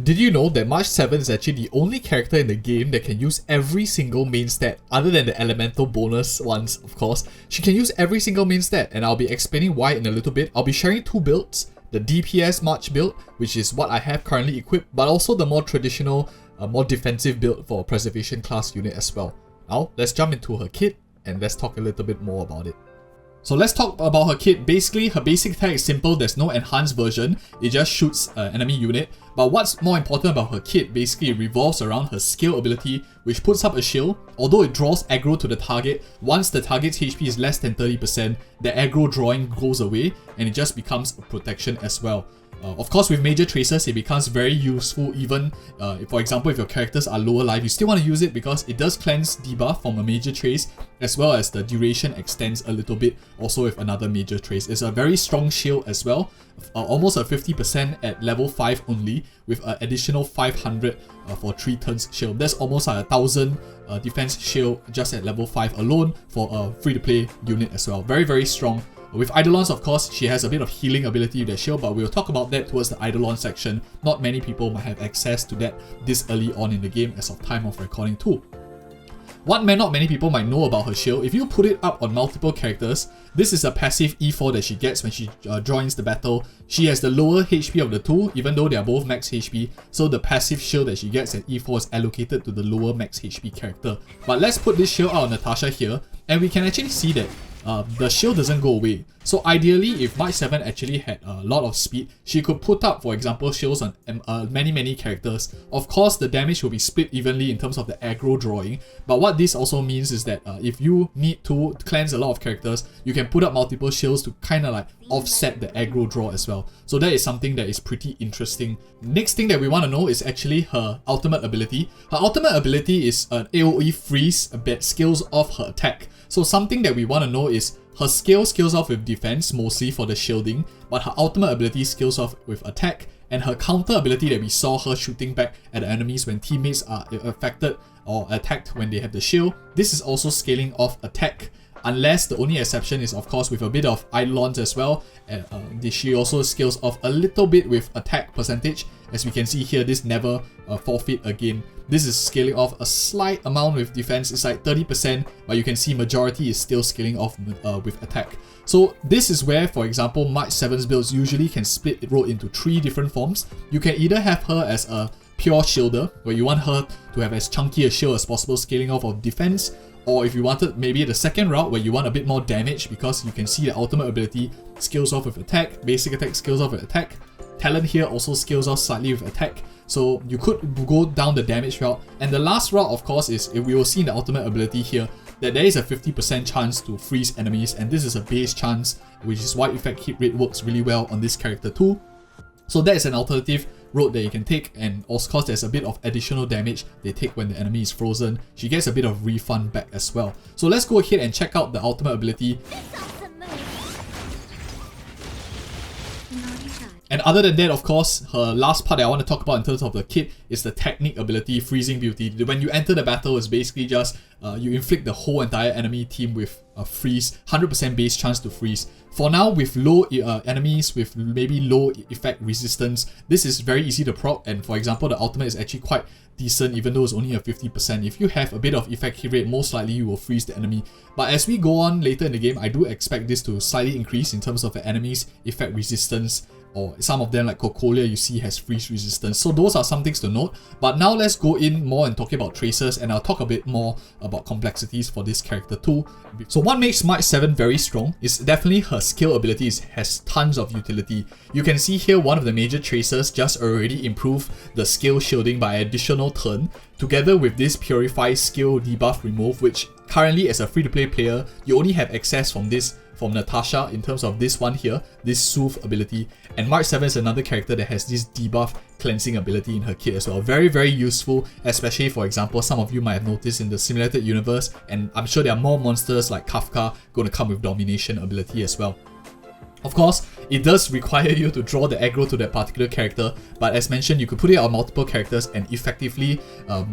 Did you know that March 7 is actually the only character in the game that can use every single main stat, other than the elemental bonus ones, of course. She can use every single main stat, and I'll be explaining why in a little bit. I'll be sharing two builds, the DPS March build, which is what I have currently equipped, but also the more traditional, more defensive build for Preservation class unit as well. Now, let's jump into her kit, and let's talk a little bit more about it. So let's talk about her kit. Basically, her basic attack is simple. There's no enhanced version. It just shoots an enemy unit. But what's more important about her kit basically revolves around her skill ability, which puts up a shield. Although it draws aggro to the target, once the target's HP is less than 30%, the aggro drawing goes away and it just becomes a protection as well. Of course, with major traces, it becomes very useful even, for example, if your characters are lower life, you still want to use it because it does cleanse debuff from a major trace, as well as the duration extends a little bit also with another major trace. It's a very strong shield as well, almost a 50% at level 5 only, with an additional 500 for 3 turns shield. That's almost like 1000 defense shield just at level 5 alone for a free-to-play unit as well. Very, very strong. With Eidolons, of course, she has a bit of healing ability with that shield, but we'll talk about that towards the Eidolon section. Not many people might have access to that this early on in the game as of time of recording too. What not many people might know about her shield, if you put it up on multiple characters, this is a passive E4 that she gets when she joins the battle. She has the lower HP of the two, even though they are both max HP, so the passive shield that she gets at E4 is allocated to the lower max HP character. But let's put this shield out on Natasha here, and we can actually see that the shield doesn't go away. So ideally, if March 7 actually had a lot of speed, she could put up, for example, shields on many characters. Of course, the damage will be split evenly in terms of the aggro drawing, but what this also means is that if you need to cleanse a lot of characters, you can put up multiple shields to kind of like offset the aggro draw as well. So that is something that is pretty interesting. Next thing that we want to know is actually her ultimate ability. Her ultimate ability is an AoE freeze that scales off her attack. So something that we want to know is her skill scales off with defense, mostly for the shielding, but her ultimate ability scales off with attack, and her counter ability that we saw her shooting back at the enemies when teammates are affected or attacked when they have the shield, this is also scaling off attack. Unless the only exception is of course with a bit of Eidolons as well. She also scales off a little bit with attack percentage. As we can see here, this never forfeit again. This is scaling off a slight amount with defense, it's like 30%, but you can see majority is still scaling off with attack. So this is where, for example, March 7's builds usually can split it into 3 different forms. You can either have her as a pure shielder, where you want her to have as chunky a shield as possible, scaling off of defense, or if you wanted maybe the second route where you want a bit more damage because you can see the ultimate ability scales off with attack, basic attack scales off with attack, talent here also scales off slightly with attack. So you could go down the damage route. And the last route, of course, is we will see in the ultimate ability here that there is a 50% chance to freeze enemies, and this is a base chance, which is why effect hit rate works really well on this character too. So that is an alternative road that you can take, and of course there's a bit of additional damage they take when the enemy is frozen. She gets a bit of refund back as well. So let's go ahead and check out the ultimate ability. And other than that, of course, her last part that I want to talk about in terms of the kit is the technique ability, Freezing Beauty. When you enter the battle, it's basically just you inflict the whole entire enemy team with a freeze, 100% base chance to freeze. For now, with low enemies with maybe low effect resistance, this is very easy to proc, and for example, the ultimate is actually quite decent even though it's only a 50%. If you have a bit of effect hit rate, most likely you will freeze the enemy. But as we go on later in the game, I do expect this to slightly increase in terms of the enemy's effect resistance, or some of them like Cocolia you see has freeze resistance. So those are some things to note. But now let's go in more and talk about traces, and I'll talk a bit more about complexities for this character too. So what makes March 7 very strong is definitely her skill abilities has tons of utility. You can see here one of the major traces just already improved the skill shielding by an additional turn, together with this Purify skill debuff remove, which currently as a free-to-play player you only have access from Natasha in terms of this one here, this Soothe ability. And March 7 is another character that has this debuff cleansing ability in her kit as well. Very, very useful, especially for example, some of you might have noticed in the simulated universe, and I'm sure there are more monsters like Kafka going to come with domination ability as well. Of course, it does require you to draw the aggro to that particular character, but as mentioned, you could put it on multiple characters and effectively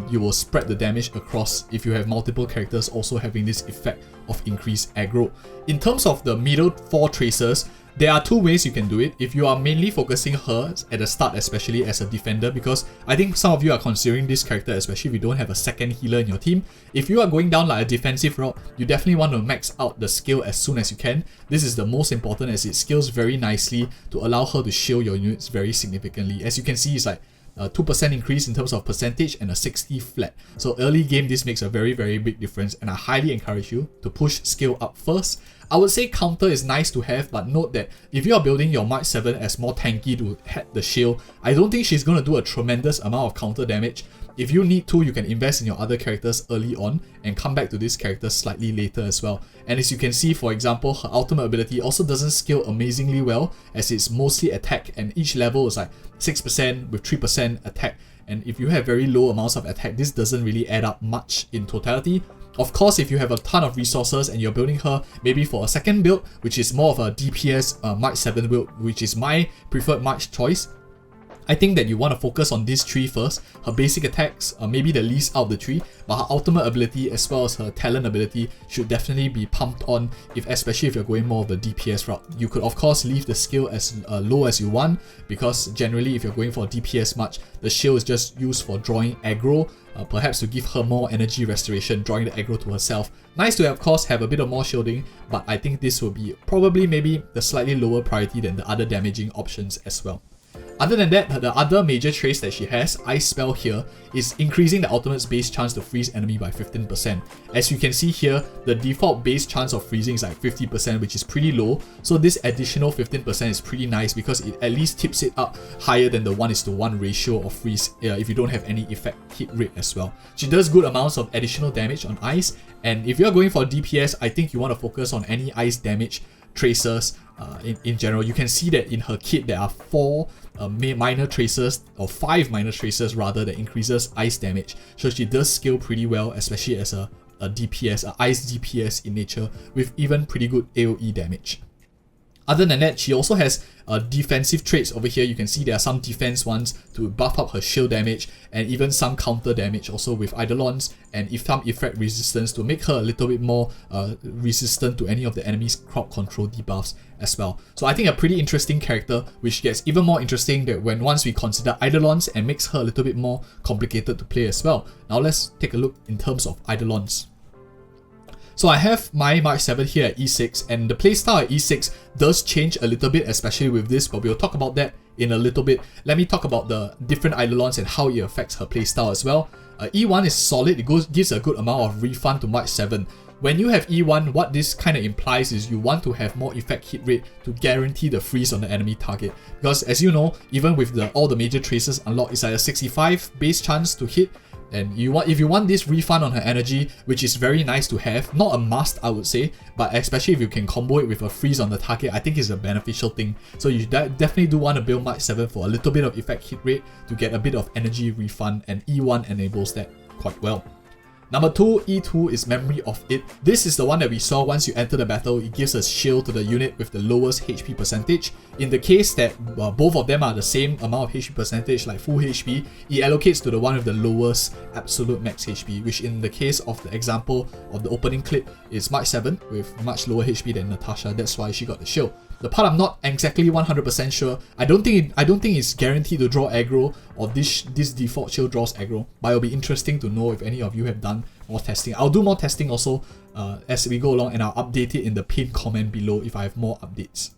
you will spread the damage across if you have multiple characters also having this effect of increased aggro. In terms of the middle 4 traces, There are two ways you can do it. If you are mainly focusing her at the start, especially as a defender, because I think some of you are considering this character, especially if you don't have a second healer in your team. If you are going down like a defensive route, you definitely want to max out the skill as soon as you can. This is the most important as it scales very nicely to allow her to shield your units very significantly. As you can see, it's like a 2% increase in terms of percentage and a 60 flat. So early game, this makes a very big difference, and I highly encourage you to push skill up first. I would say counter is nice to have, but note that if you are building your March 7 as more tanky to head the shield, I don't think she's going to do a tremendous amount of counter damage. If you need to, you can invest in your other characters early on and come back to this character slightly later as well. And as you can see, for example, her ultimate ability also doesn't scale amazingly well, as it's mostly attack, and each level is like 6% with 3% attack. And if you have very low amounts of attack, this doesn't really add up much in totality. Of course, if you have a ton of resources and you're building her maybe for a second build, which is more of a DPS March 7 build, which is my preferred March choice, I think that you want to focus on these three first. Her basic attacks are maybe the least out of the three, but her ultimate ability as well as her talent ability should definitely be pumped on, especially if you're going more of a DPS route. You could of course leave the skill as low as you want, because generally if you're going for DPS much, the shield is just used for drawing aggro, perhaps to give her more energy restoration, drawing the aggro to herself. Nice to of course have a bit of more shielding, but I think this will be probably maybe the slightly lower priority than the other damaging options as well. Other than that, the other major trace that she has, Ice Spell here, is increasing the ultimate's base chance to freeze enemy by 15%. As you can see here, the default base chance of freezing is like 50%, which is pretty low. So this additional 15% is pretty nice because it at least tips it up higher than the 1:1 ratio of freeze if you don't have any effect hit rate as well. She does good amounts of additional damage on ice, and if you're going for DPS, I think you want to focus on any ice damage tracers in general. You can see that in her kit there are 4 minor tracers, or 5 minor tracers rather, that increases ice damage. So she does scale pretty well, especially as a DPS, a ice DPS in nature, with even pretty good AoE damage. Other than that, she also has defensive traits over here. You can see there are some defense ones to buff up her shield damage, and even some counter damage also with Eidolons, and some effect resistance to make her a little bit more resistant to any of the enemy's crowd control debuffs as well. So I think a pretty interesting character, which gets even more interesting that once we consider Eidolons, and makes her a little bit more complicated to play as well. Now let's take a look in terms of Eidolons. So I have my March 7 here at E6, and the playstyle at E6 does change a little bit, especially with this, but we'll talk about that in a little bit. Let me talk about the different Eidolons and how it affects her playstyle as well. E1 is solid, it gives a good amount of refund to March 7. When you have E1, what this kind of implies is you want to have more effect hit rate to guarantee the freeze on the enemy target. Because as you know, even with all the major traces unlocked, it's like a 65 base chance to hit. And if you want this refund on her energy, which is very nice to have, not a must I would say, but especially if you can combo it with a freeze on the target, I think it's a beneficial thing. So you definitely do want to build March 7 for a little bit of effect hit rate to get a bit of energy refund, and E1 enables that quite well. Number 2, E2 is Memory of It. This is the one that we saw once you enter the battle. It gives a shield to the unit with the lowest HP percentage. In the case that both of them are the same amount of HP percentage, like full HP, it allocates to the one with the lowest absolute max HP, which in the case of the example of the opening clip is March 7 with much lower HP than Natasha. That's why she got the shield. The part I'm not exactly 100% sure, I don't think it's guaranteed to draw aggro, or this default shield draws aggro, but it'll be interesting to know if any of you have done more testing. I'll do more testing also as we go along, and I'll update it in the pinned comment below if I have more updates.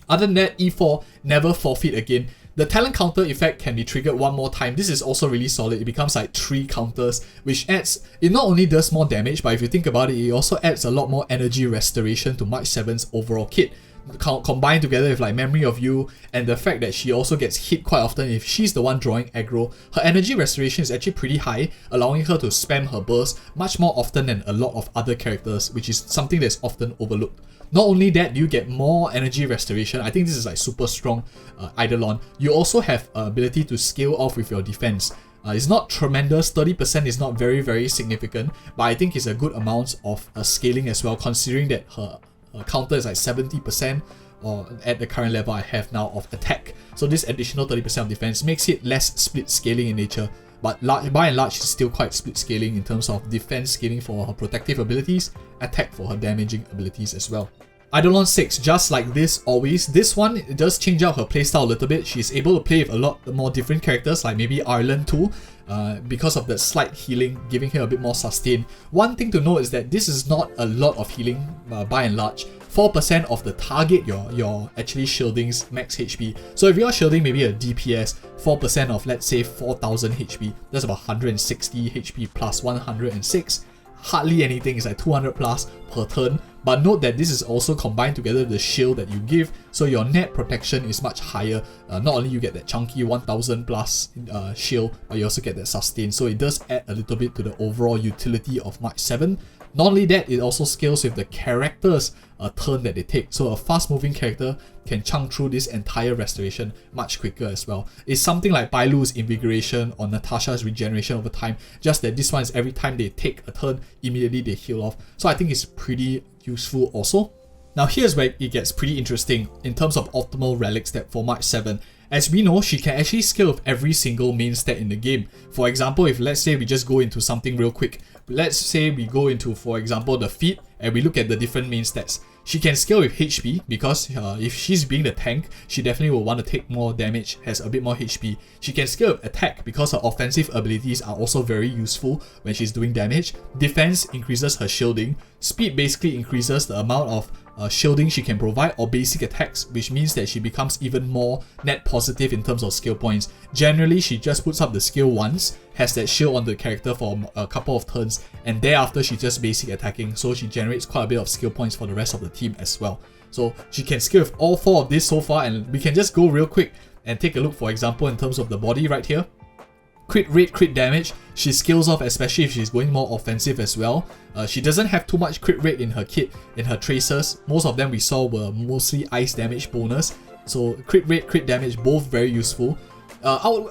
Other than that, E4, never forfeit again. The talent counter effect can be triggered one more time. This is also really solid. It becomes like 3 counters, which adds, it not only does more damage, but if you think about it, it also adds a lot more energy restoration to March 7's overall kit. Combined together with like Memory of You and the fact that she also gets hit quite often if she's the one drawing aggro, her energy restoration is actually pretty high, allowing her to spam her burst much more often than a lot of other characters, which is something that's often overlooked. Not only that, you get more energy restoration. I think this is like super strong Eidolon. You also have ability to scale off with your defense. It's not tremendous, 30% is not very significant, but I think it's a good amount of scaling as well, considering that her counter is like 70%, or at the current level I have now, of attack. So this additional 30% of defense makes it less split scaling in nature, but by and large it's still quite split scaling in terms of defense scaling for her protective abilities, attack for her damaging abilities as well. Eidolons 6, just like this always. This one, it does change out her playstyle a little bit. She's able to play with a lot more different characters, like maybe Ireland too, because of the slight healing, giving her a bit more sustain. One thing to note is that this is not a lot of healing by and large. 4% of the target you're actually shielding's max HP. So if you're shielding maybe a DPS, 4% of let's say 4000 HP, that's about 160 HP plus 106. Hardly anything, it's like 200 plus per turn. But note that this is also combined together with the shield that you give, so your net protection is much higher. Not only you get that chunky 1000 plus shield, but you also get that sustain, so it does add a little bit to the overall utility of March 7. Not only that, it also scales with the character's turn that they take. So a fast moving character can chunk through this entire restoration much quicker as well. It's something like Bailu's Invigoration or Natasha's Regeneration over time, just that this one is every time they take a turn, immediately they heal off. So I think it's pretty useful also. Now here's where it gets pretty interesting in terms of optimal relic stat for March 7. As we know, she can actually scale with every single main stat in the game. For example, if let's say we just go into something real quick, let's say we go into, for example, the feat, and we look at the different main stats. She can scale with HP because if she's being the tank, she definitely will want to take more damage, has a bit more HP. She can scale with attack because her offensive abilities are also very useful when she's doing damage. Defense increases her shielding. Speed basically increases the amount of shielding she can provide, or basic attacks, which means that she becomes even more net positive in terms of skill points. Generally, she just puts up the skill once, has that shield on the character for a couple of turns, and thereafter she's just basic attacking, so she generates quite a bit of skill points for the rest of the team as well. So she can scale with all 4 of this so far, and we can just go real quick and take a look, for example, in terms of the body right here. Crit rate, crit damage, she scales off, especially if she's going more offensive as well. She doesn't have too much crit rate in her kit, in her tracers. Most of them we saw were mostly ice damage bonus. So crit rate, crit damage, both very useful.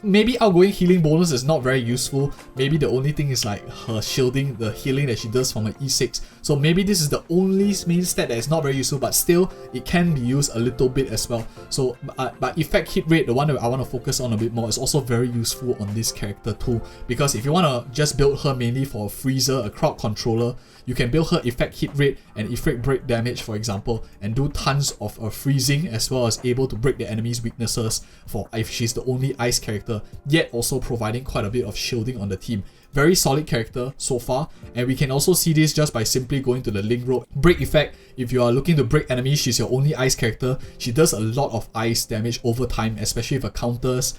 Maybe outgoing healing bonus is not very useful. Maybe the only thing is like her shielding, the healing that she does from her E6. So maybe this is the only main stat that is not very useful, but still it can be used a little bit as well. So but effect hit rate, the one that I want to focus on a bit more, is also very useful on this character too. Because if you want to just build her mainly for a freezer, a crowd controller, you can build her effect hit rate and effect break damage, for example, and do tons of freezing, as well as able to break the enemy's weaknesses for if she's the only ice character, yet also providing quite a bit of shielding on the team. Very solid character so far, and we can also see this just by simply going to the link road. Break effect, if you are looking to break enemies, she's your only ice character. She does a lot of ice damage over time, especially if her counters,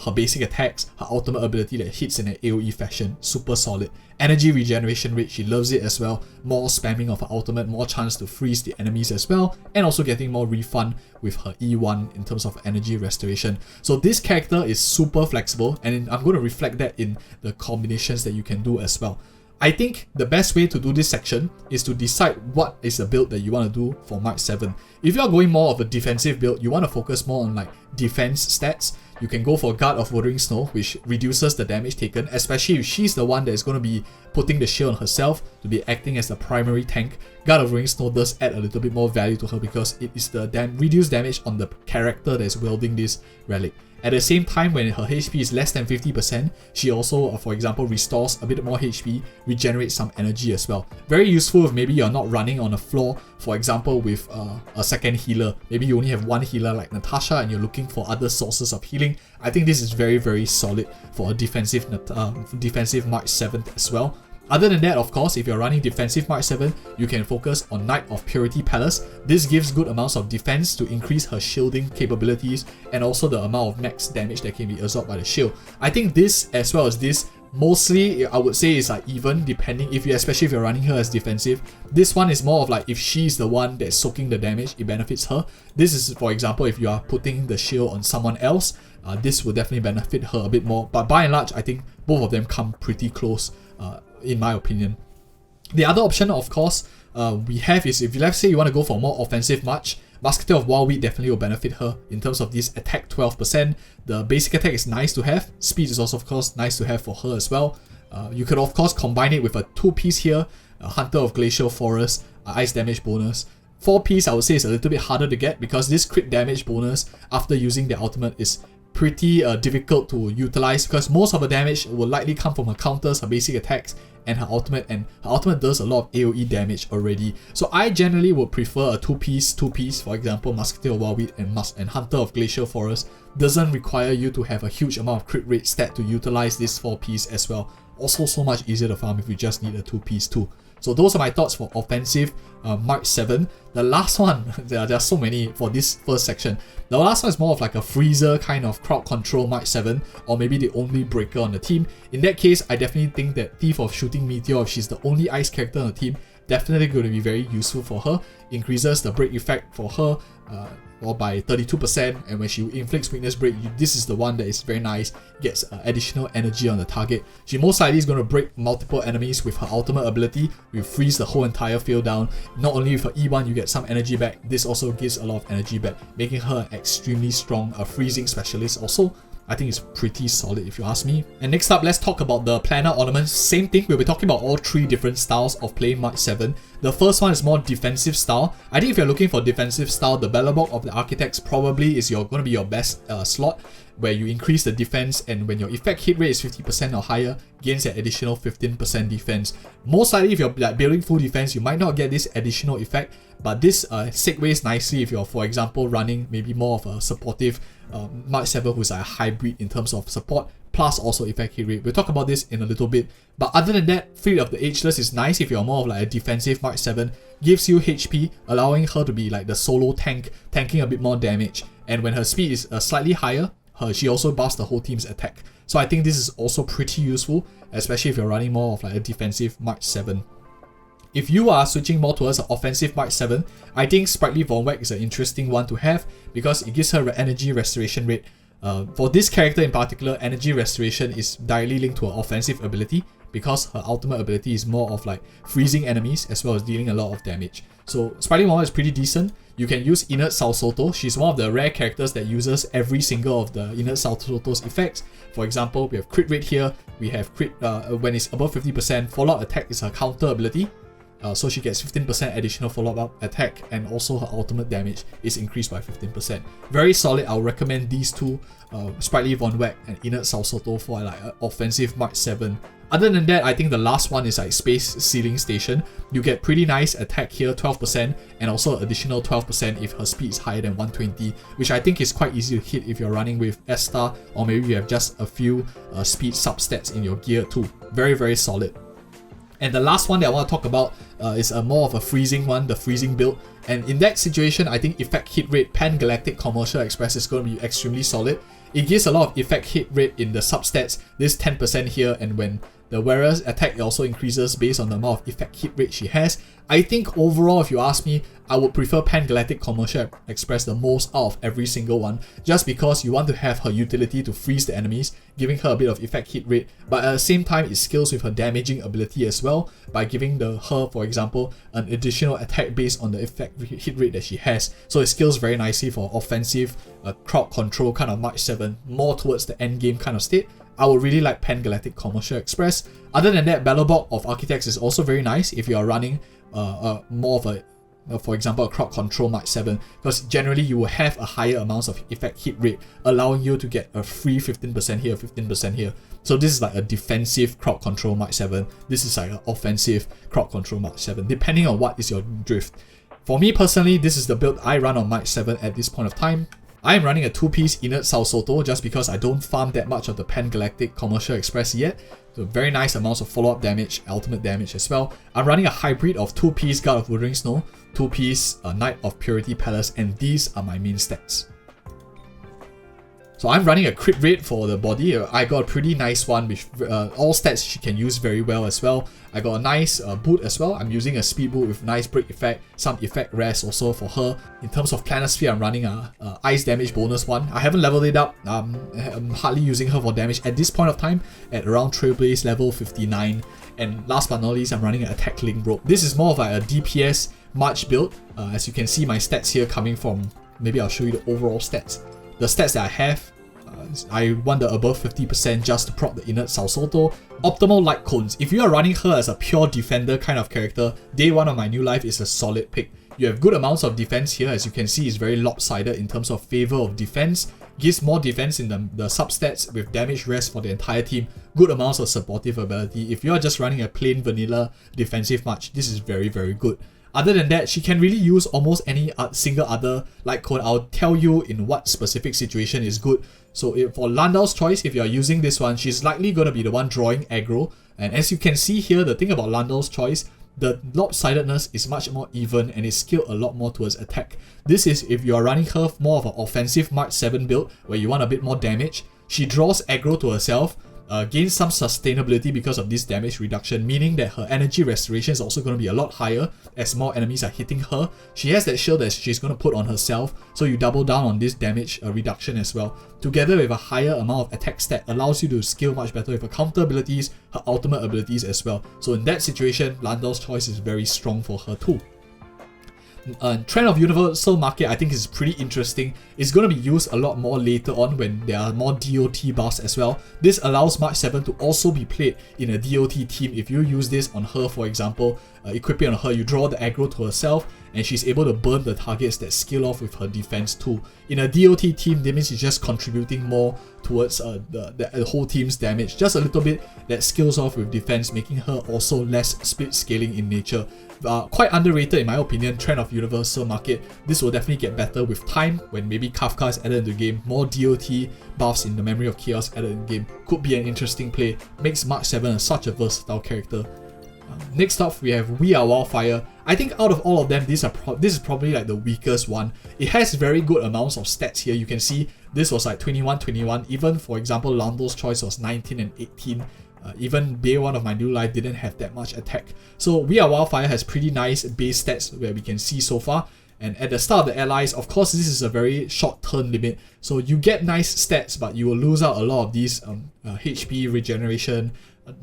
her basic attacks, her ultimate ability that hits in an AoE fashion. Super solid. Energy regeneration rate, she loves it as well. More spamming of her ultimate, more chance to freeze the enemies as well, and also getting more refund with her E1 in terms of energy restoration. So this character is super flexible, and I'm going to reflect that in the combinations that you can do as well. I think the best way to do this section is to decide what is the build that you want to do for March 7. If you are going more of a defensive build, you want to focus more on like defense stats, you can go for Guard of Wuthering Snow, which reduces the damage taken, especially if she's the one that is going to be putting the shield on herself to be acting as the primary tank. Guard of Wuthering Snow does add a little bit more value to her because it is the reduced damage on the character that is wielding this relic. At the same time, when her HP is less than 50%, she also, for example, restores a bit more HP, regenerates some energy as well. Very useful if maybe you're not running on a floor, for example, with a second healer. Maybe you only have one healer like Natasha and you're looking for other sources of healing. I think this is very, very solid for a defensive March 7th as well. Other than that, of course, if you're running defensive March 7, you can focus on Knight of Purity Palace. This gives good amounts of defense to increase her shielding capabilities and also the amount of max damage that can be absorbed by the shield. I think this, as well as this, mostly I would say is like even, depending especially if you're running her as defensive. This one is more of like if she's the one that's soaking the damage, it benefits her. This is, for example, if you are putting the shield on someone else, this will definitely benefit her a bit more. But by and large, I think both of them come pretty close, in my opinion. The other option, of course, we have is if let's say you want to go for a more offensive march, Musketeer of Wildweed definitely will benefit her in terms of this attack 12%. The basic attack is nice to have. Speed is also, of course, nice to have for her as well. You could, of course, combine it with a 2-piece here, Hunter of Glacial Forest, ice damage bonus. 4-piece, I would say, is a little bit harder to get because this crit damage bonus after using the ultimate is pretty difficult to utilize because most of the damage will likely come from her counters, her basic attacks, and her ultimate does a lot of AoE damage already. So I generally would prefer a two-piece, for example, Musketeer of Wildweed and Hunter of Glacial Forest. Doesn't require you to have a huge amount of crit rate stat to utilize this 4-piece as well. Also so much easier to farm if you just need a 2-piece too. So those are my thoughts for offensive March 7. The last one, there are so many for this first section. The last one is more of like a freezer kind of crowd control March 7, or maybe the only breaker on the team. In that case, I definitely think that Thief of Shooting Meteor, if she's the only ice character on the team, definitely going to be very useful for her. Increases the break effect for her or by 32%, and when she inflicts weakness break, this is the one that is very nice, gets additional energy on the target. She most likely is going to break multiple enemies with her ultimate ability, will freeze the whole entire field down. Not only with her E1 you get some energy back, this also gives a lot of energy back, making her an extremely strong freezing specialist also. I think it's pretty solid if you ask me. And next up, let's talk about the planar ornaments. Same thing, we'll be talking about all 3 different styles of playing March 7. The first one is more defensive style. I think if you're looking for defensive style, the Bellerbog of the Architects probably is going to be your best slot, where you increase the defense, and when your effect hit rate is 50% or higher, gains an additional 15% defense. Most likely if you're building full defense, you might not get this additional effect, but this segues nicely if you're, for example, running maybe more of a supportive March 7 who's a hybrid in terms of support, plus also effect hit rate. We'll talk about this in a little bit. But other than that, Fleet of the Ageless is nice if you're more of like a defensive March 7, gives you HP, allowing her to be like the solo tank, tanking a bit more damage. And when her speed is slightly higher, she also buffs the whole team's attack. So I think this is also pretty useful, especially if you're running more of like a defensive March 7. If you are switching more towards an offensive March 7, I think Sprightly Von Weg is an interesting one to have because it gives her energy restoration rate. For this character in particular, energy restoration is directly linked to her offensive ability because her ultimate ability is more of like freezing enemies as well as dealing a lot of damage. So Sprightly Von Weg is pretty decent. You can use Inert Salsoto. She's one of the rare characters that uses every single of the Inert Salsoto's effects. For example, we have crit rate here, we have crit when it's above 50%, follow-up attack is her counter ability. So she gets 15% additional follow-up attack, and also her ultimate damage is increased by 15%. Very solid. I'll recommend these two, Sprightly Von Weg and Inert Salsoto, for like offensive March 7. Other than that, I think the last one is like Space Sealing Station. You get pretty nice attack here, 12%, and also additional 12% if her speed is higher than 120, which I think is quite easy to hit if you're running with S-Star, or maybe you have just a few speed substats in your gear too. Very, very solid. And the last one that I want to talk about is more of a freezing one, the freezing build. And in that situation, I think effect hit rate Pan-Galactic Commercial Express is going to be extremely solid. It gives a lot of effect hit rate in the substats, this 10% here, and when the wearer's attack also increases based on the amount of effect hit rate she has. I think overall, if you ask me, I would prefer Pan-Galactic Commercial Express the most out of every single one, just because you want to have her utility to freeze the enemies, giving her a bit of effect hit rate, but at the same time it scales with her damaging ability as well, by giving her, for example, an additional attack based on the effect hit rate that she has. So it scales very nicely for offensive, crowd control kind of March 7, more towards the end game kind of state. I would really like Pan-Galactic Commercial Express. Other than that, Bellerbog of Architects is also very nice if you are running more of a, for example, a crowd control March 7, because generally you will have a higher amounts of effect hit rate, allowing you to get a free 15% here, 15% here. So this is like a defensive crowd control March 7. This is like an offensive crowd control March 7, depending on what is your drift. For me personally, this is the build I run on March 7 at this point of time. I am running a 2-piece Inert Salsoto just because I don't farm that much of the Pan-Galactic Commercial Express yet. So very nice amounts of follow-up damage, ultimate damage as well. I'm running a hybrid of 2-piece Guard of Wuthering Snow, 2-piece Knight of Purity Palace, and these are my main stats. So I'm running a crit rate for the body. I got a pretty nice one with all stats she can use very well as well. I got a nice boot as well. I'm using a speed boot with nice break effect, some effect rest also for her. In terms of Planar Sphere, I'm running a ice damage bonus one. I haven't leveled it up. I'm hardly using her for damage at this point of time at around Trailblaze level 59. And last but not least, I'm running an Attack Link Rope. This is more of like a DPS March build. As you can see, my stats here coming from, maybe I'll show you the overall stats. The stats that I have, I want the above 50% just to proc the Inert Salsoto. Optimal Lightcones. If you are running her as a pure defender kind of character, day 1 of my new life is a solid pick. You have good amounts of defense here. As you can see, it's very lopsided in terms of favor of defense, gives more defense in the substats with damage rest for the entire team, good amounts of supportive ability. If you are just running a plain vanilla defensive match, this is very, very good. Other than that, she can really use almost any single other Lightcone. I'll tell you in what specific situation is good. So for Landau's choice, if you are using this one, she's likely going to be the one drawing aggro. And as you can see here, the thing about Landau's choice, the lopsidedness is much more even and is skilled a lot more towards attack. This is if you are running her more of an offensive March 7 build where you want a bit more damage. She draws aggro to herself, gains some sustainability because of this damage reduction, meaning that her energy restoration is also going to be a lot higher as more enemies are hitting her. She has that shield that she's going to put on herself, so you double down on this damage reduction as well. Together with a higher amount of attack stat, allows you to scale much better with her counter abilities, her ultimate abilities as well. So in that situation, Landau's choice is very strong for her too. Trend of Universal Market I think is pretty interesting. It's going to be used a lot more later on when there are more DOT buffs as well. This allows March 7 to also be played in a DOT team. If you use this on her, for example, equip it on her, you draw the aggro to herself and she's able to burn the targets that scale off with her defense too. In a DOT team, that means she's just contributing more towards the whole team's damage. Just a little bit that scales off with defense, making her also less speed scaling in nature. Quite underrated in my opinion, Trend of Universal Market. This will definitely get better with time when maybe Kafka is added into the game. More DOT buffs in the Memory of Chaos added in the game could be an interesting play. Makes March 7 such a versatile character. Next up, we have We Are Wildfire. I think out of all of them, this is probably like the weakest one. It has very good amounts of stats here. You can see this was like 21. Even for example, Lando's choice was 19 and 18. Even Day 1 of My New Life didn't have that much attack. So We Are Wildfire has pretty nice base stats where we can see so far. And at the start of the allies, of course, this is a very short turn limit. So you get nice stats, but you will lose out a lot of these HP regeneration,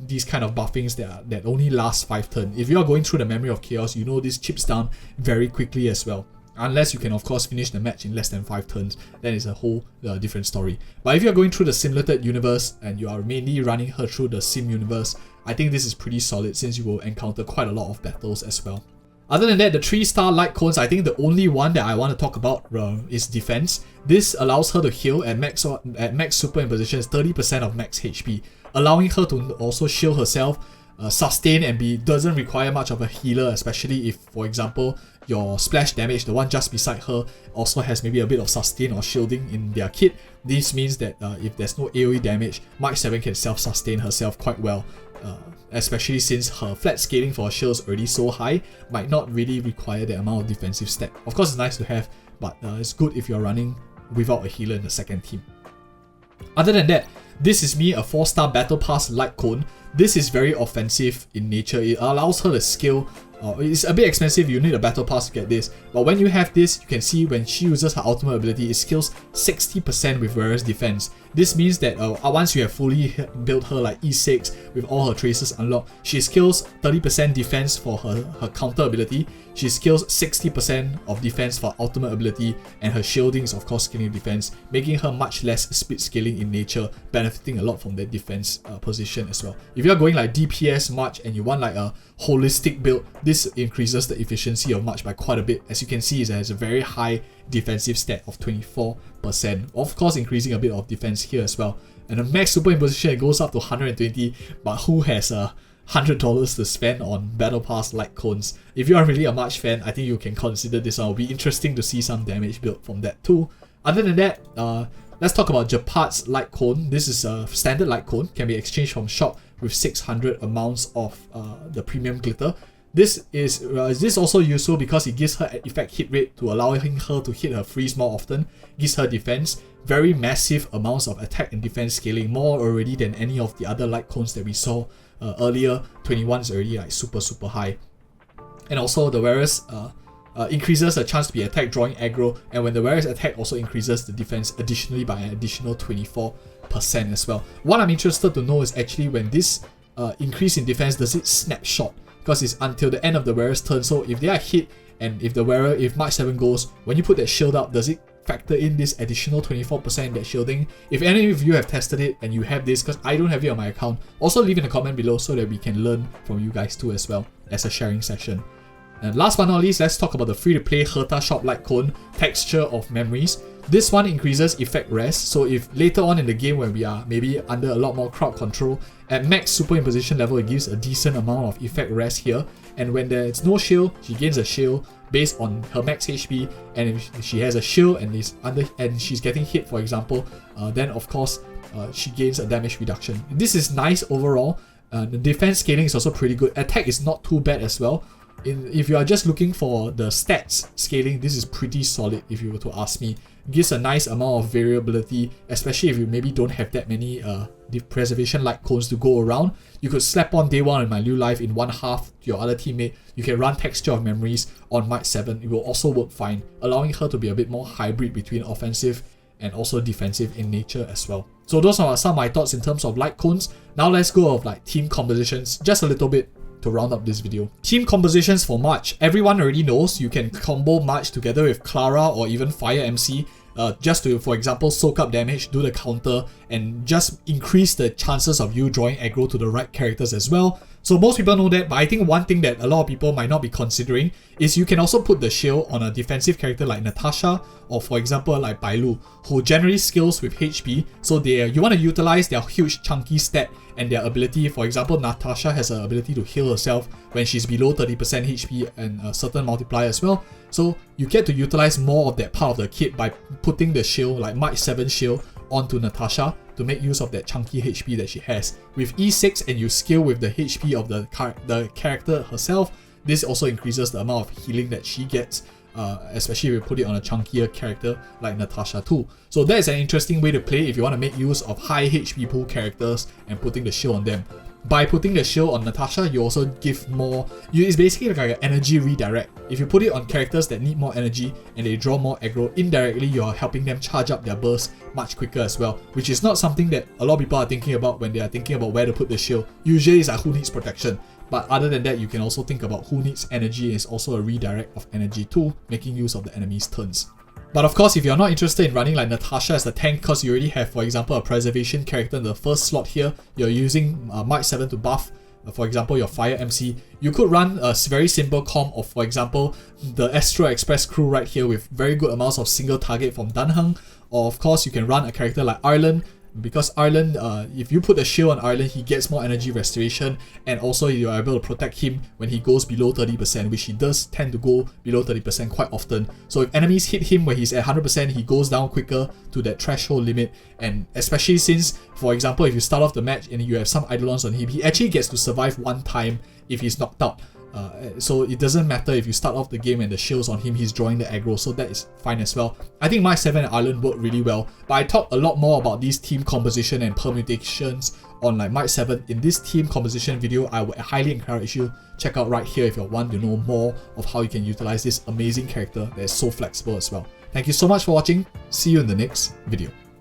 these kind of buffings that only last 5 turns. If you are going through the Memory of Chaos, you know this chips down very quickly as well. Unless you can of course finish the match in less than 5 turns, then it's a whole different story. But if you're going through the simulated universe and you are mainly running her through the sim universe, I think this is pretty solid since you will encounter quite a lot of battles as well. Other than that, the 3-star Lightcones, I think the only one that I want to talk about is defense. This allows her to heal at max superimposition is 30% of max HP, allowing her to also shield herself, sustain and doesn't require much of a healer, especially if, for example, your splash damage, the one just beside her, also has maybe a bit of sustain or shielding in their kit. This means that if there's no AoE damage, March 7 can self-sustain herself quite well. Especially since her flat scaling for her shield is already so high, might not really require the amount of defensive stat. Of course it's nice to have, but it's good if you're running without a healer in the second team. Other than that, this is me, a 4-star Battle Pass Lightcone. This is very offensive in nature. It allows her to scale. It's a bit expensive, you need a Battle Pass to get this. But when you have this, you can see when she uses her ultimate ability, it scales 60% with Warrior's defense. This means that once you have fully built her like E6 with all her traces unlocked, she scales 30% defense for her counter ability. She scales 60% of defense for ultimate ability, and her shielding is of course scaling defense, making her much less speed scaling in nature, benefiting a lot from that defense position as well. If you are going like DPS March and you want like a holistic build, this increases the efficiency of March by quite a bit. As you can see, it has a very high defensive stat of 24%, of course increasing a bit of defense here as well. And the max superimposition, it goes up to 120, but who has $100 to spend on Battle Pass Lightcones? If you are really a March fan, I think you can consider this one. It'll be interesting to see some damage built from that too. Other than that, let's talk about Japat's Lightcone. This is a standard Lightcone, can be exchanged from shop with 600 amounts of the premium glitter. This is also useful because it gives her effect hit rate to allowing her to hit her freeze more often, gives her defense, very massive amounts of attack and defense scaling, more already than any of the other Lightcones that we saw earlier. 21 is already like super high. And also the Warriors increases the chance to be attacked drawing aggro, and when the Warriors attack also increases the defense additionally by an additional 24% as well. What I'm interested to know is actually when this increase in defense, does it snapshot? Because it's until the end of the Warrior's turn, so if they are hit and if March 7 goes, when you put that shield up, does it factor in this additional 24% that shielding? If any of you have tested it and you have this, because I don't have it on my account, also leave in a comment below so that we can learn from you guys too as well as a sharing session. And last but not least, let's talk about the free-to-play Herta Shop Lightcone, Texture of Memories. This one increases effect rest, so if later on in the game when we are maybe under a lot more crowd control, at max superimposition level it gives a decent amount of effect rest here, and when there's no shield, she gains a shield based on her max HP, and if she has a shield and she's getting hit, for example, then of course she gains a damage reduction. This is nice overall. The defense scaling is also pretty good. Attack is not too bad as well. If you are just looking for the stats scaling, this is pretty solid if you were to ask me. It gives a nice amount of variability, especially if you maybe don't have that many preservation Lightcones to go around. You could slap on day 1 in my new life in one half to your other teammate. You can run Texture of Memories on Might 7. It will also work fine, allowing her to be a bit more hybrid between offensive and also defensive in nature as well. So those are some of my thoughts in terms of Lightcones. Now let's go of like team compositions just a little bit to round up this video. Team compositions for March. Everyone already knows you can combo March together with Clara or even Fire MC just to, for example, soak up damage, do the counter, and just increase the chances of you drawing aggro to the right characters as well. So most people know that, but I think one thing that a lot of people might not be considering is you can also put the shield on a defensive character like Natasha, or for example like Bailu, who generally scales with HP, so you want to utilize their huge chunky stat and their ability. For example, Natasha has an ability to heal herself when she's below 30% HP and a certain multiplier as well. So you get to utilize more of that part of the kit by putting the shield, like Might 7 shield, onto Natasha to make use of that chunky HP that she has. With E6 and you scale with the HP of the character herself, this also increases the amount of healing that she gets, especially if you put it on a chunkier character like Natasha too. So that is an interesting way to play if you want to make use of high HP pool characters and putting the shield on them. By putting the shield on Natasha, you also give more, it's basically like an energy redirect. If you put it on characters that need more energy and they draw more aggro, indirectly you are helping them charge up their burst much quicker as well, which is not something that a lot of people are thinking about when they are thinking about where to put the shield. Usually it's like who needs protection, but other than that you can also think about who needs energy. It's also a redirect of energy too, making use of the enemy's turns. But of course, if you're not interested in running like Natasha as the tank because you already have, for example, a preservation character in the first slot here, you're using Might 7 to buff, for example, your Fire MC, you could run a very simple comp of, for example, the Astro Express crew right here with very good amounts of single target from Danheng, or of course you can run a character like Arlen, because Arlen, if you put a shield on Arlen, he gets more energy restoration, and also you are able to protect him when he goes below 30%, which he does tend to go below 30% quite often. So if enemies hit him when he's at 100%, he goes down quicker to that threshold limit, and especially since, for example, if you start off the match and you have some Eidolons on him, he actually gets to survive one time if he's knocked out. So it doesn't matter if you start off the game and the shield's on him, he's drawing the aggro, so that is fine as well. I think Might 7 and Arlen work really well, but I talk a lot more about these team composition and permutations on like Might 7 in this team composition video. I would highly encourage you check out right here if you want to know more of how you can utilize this amazing character that is so flexible as well. Thank you so much for watching. See you in the next video.